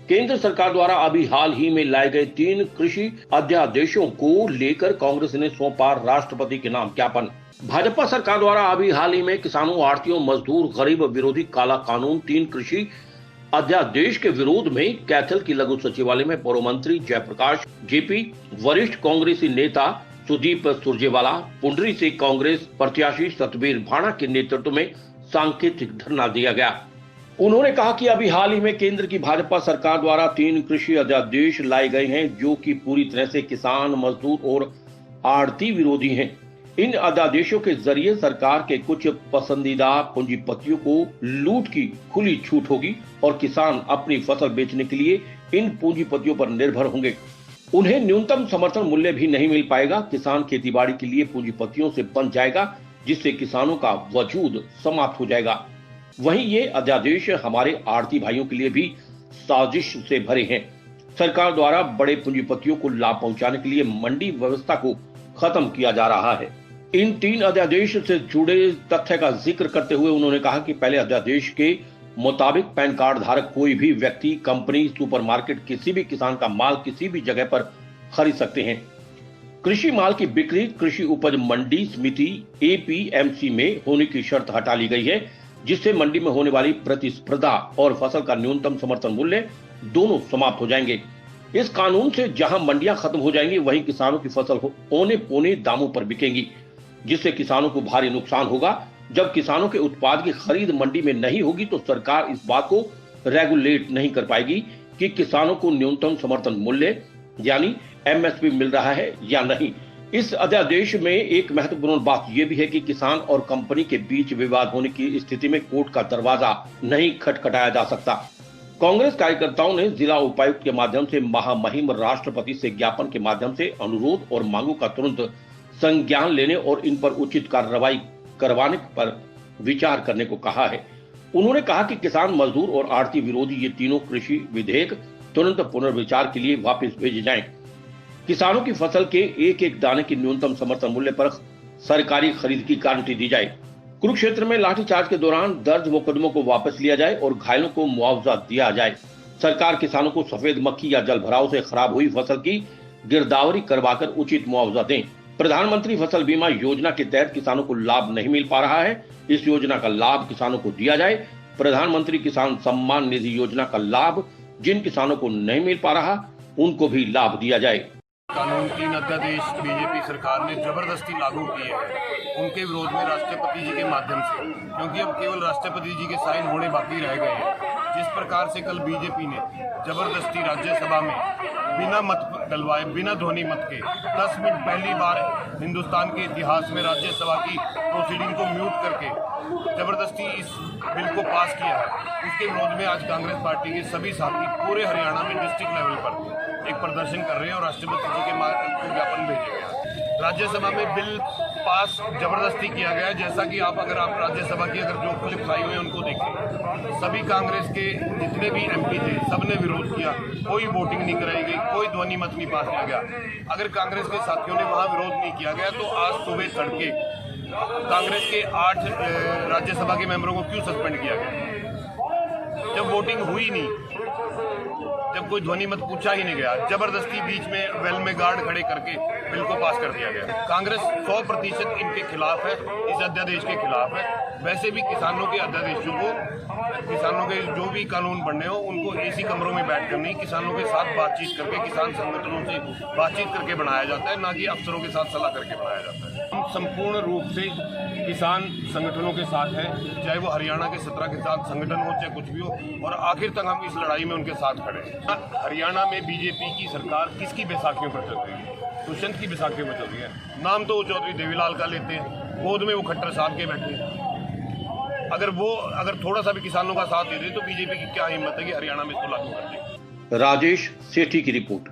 केंद्र सरकार द्वारा अभी हाल ही में लाए गए 3 कृषि अध्यादेशों को लेकर कांग्रेस ने सौंपा राष्ट्रपति के नाम ज्ञापन। भाजपा सरकार द्वारा अभी हाल ही में किसानों, आढ़तियों, मजदूर, गरीब विरोधी काला कानून 3 कृषि अध्यादेश के विरोध में कैथल की लघु सचिवालय में पूर्व मंत्री जयप्रकाश जेपी, वरिष्ठ कांग्रेसी नेता सुदीप सुरजेवाला, पुंडरी से कांग्रेस प्रत्याशी सतबीर भाणा के नेतृत्व में सांकेतिक धरना दिया गया। उन्होंने कहा कि अभी हाल ही में केंद्र की भाजपा सरकार द्वारा 3 कृषि अध्यादेश लाए गए हैं जो कि पूरी तरह से किसान, मजदूर और आढ़ती विरोधी हैं। इन अध्यादेशों के जरिए सरकार के कुछ पसंदीदा पूंजीपतियों को लूट की खुली छूट होगी और किसान अपनी फसल बेचने के लिए इन पूंजीपतियों पर निर्भर होंगे। उन्हें न्यूनतम समर्थन मूल्य भी नहीं मिल पाएगा। किसान खेतीबाड़ी के लिए पूंजीपतियों से बन जाएगा, जिससे किसानों का वजूद समाप्त हो जाएगा। वहीं ये अध्यादेश हमारे आढ़ती भाइयों के लिए भी साजिश से भरे हैं। सरकार द्वारा बड़े पूंजीपतियों को लाभ पहुंचाने के लिए मंडी व्यवस्था को खत्म किया जा रहा है। इन 3 अध्यादेश से जुड़े तथ्य का जिक्र करते हुए उन्होंने कहा कि पहले अध्यादेश के मुताबिक पैन कार्ड धारक कोई भी व्यक्ति, कंपनी, सुपरमार्केट किसी भी किसान का माल किसी भी जगह पर खरीद सकते हैं। कृषि माल की बिक्री कृषि उपज मंडी समिति APMC में होने की शर्त हटा ली गई है, जिससे मंडी में होने वाली प्रतिस्पर्धा और फसल का न्यूनतम समर्थन मूल्य दोनों समाप्त हो जाएंगे। इस कानून से जहां मंडियां खत्म हो जाएंगी, वहीं किसानों की फसल औने पौने दामों पर बिकेंगी, जिससे किसानों को भारी नुकसान होगा। जब किसानों के उत्पाद की खरीद मंडी में नहीं होगी तो सरकार इस बात को रेगुलेट नहीं कर पाएगी कि किसानों को न्यूनतम समर्थन मूल्य यानी MSP मिल रहा है या नहीं। इस अध्यादेश में एक महत्वपूर्ण बात यह भी है कि किसान और कंपनी के बीच विवाद होने की स्थिति में कोर्ट का दरवाजा नहीं खटखटाया जा सकता। कांग्रेस कार्यकर्ताओं ने जिला उपायुक्त के माध्यम से महामहिम राष्ट्रपति से ज्ञापन के माध्यम से अनुरोध और मांगों का तुरंत संज्ञान लेने और इन पर उचित कार्रवाई करवाने पर विचार करने को कहा है। उन्होंने कहा कि किसान, मजदूर और आढ़ती विरोधी ये तीनों कृषि विधेयक तुरंत पुनर्विचार के लिए वापस भेजे जाएं। किसानों की फसल के एक एक दाने की न्यूनतम समर्थन मूल्य पर सरकारी खरीद की गारंटी दी जाए। कुरुक्षेत्र में लाठीचार्ज के दौरान दर्ज मुकदमों को वापस लिया जाए और घायलों को मुआवजा दिया जाए। सरकार किसानों को सफेद मक्खी या जल भराव से खराब हुई फसल की गिरदावरी करवाकर उचित मुआवजा दें। प्रधानमंत्री फसल बीमा योजना के तहत किसानों को लाभ नहीं मिल पा रहा है, इस योजना का लाभ किसानों को दिया जाए। प्रधानमंत्री किसान सम्मान निधि योजना का लाभ जिन किसानों को नहीं मिल पा रहा, उनको भी लाभ दिया जाए। कानून 3 अध्यादेश बीजेपी सरकार ने जबरदस्ती लागू किए हैं, उनके विरोध में राष्ट्रपति जी के माध्यम से, क्योंकि अब केवल राष्ट्रपति जी के साइन होने बाकी रह गए हैं। जिस प्रकार से कल बीजेपी ने जबरदस्ती राज्यसभा में बिना मत डलवाए, बिना ध्वनि मत के 10 मिनट पहली बार हिंदुस्तान के इतिहास में राज्यसभा की प्रोसीडिंग को म्यूट करके जबरदस्ती इस बिल को पास किया है, उसके विरोध में आज कांग्रेस पार्टी के सभी साथी पूरे हरियाणा में डिस्ट्रिक्ट लेवल पर एक प्रदर्शन कर रहे हैं और राष्ट्रपति जी के माध्यम से ज्ञापन भेजे गए। राज्यसभा में बिल पास जबरदस्ती किया गया, जैसा कि अगर आप राज्यसभा की जो क्लिप्स आई हुई है उनको देखें, सभी कांग्रेस के जितने भी MP थे सबने विरोध किया, कोई वोटिंग नहीं कराई गई, कोई ध्वनि मत नहीं पास किया गया। अगर कांग्रेस के साथियों ने वहां विरोध नहीं किया गया तो आज सुबह तड़के कांग्रेस के 8 राज्यसभा के मेंबरों को क्यों सस्पेंड किया गया? जब वोटिंग हुई नहीं, जब कोई ध्वनि मत पूछा ही नहीं गया, जबरदस्ती बीच में वेल में गार्ड खड़े करके बिल को पास कर दिया गया। कांग्रेस 100% इनके खिलाफ है, इस अध्यादेश के खिलाफ है। वैसे भी किसानों के अध्यादेशों को, किसानों के जो भी कानून बनने हो उनको AC कमरों में बैठकर नहीं, किसानों के साथ बातचीत करके, किसान संगठनों से बातचीत करके बनाया जाता है, ना कि अफसरों के साथ सलाह करके बनाया जाता है। हम संपूर्ण रूप से किसान संगठनों के साथ हैं, चाहे वो हरियाणा के 17 के साथ संगठन हो, चाहे कुछ भी हो, और आखिर तक हम इस लड़ाई में उनके साथ खड़े हैं। हरियाणा में बीजेपी की सरकार किसकी बैसाखियों पर चल रही है? दुष्यंत की बैसाखियों पर चल रही है। नाम तो चौधरी देवीलाल का लेते हैं, गोद में वो खट्टर साहब के बैठे हैं। अगर थोड़ा सा भी किसानों का साथ दे दे तो बीजेपी की क्या हिम्मत है कि हरियाणा में इसको लागू कर दे। राजेश सेठी की रिपोर्ट।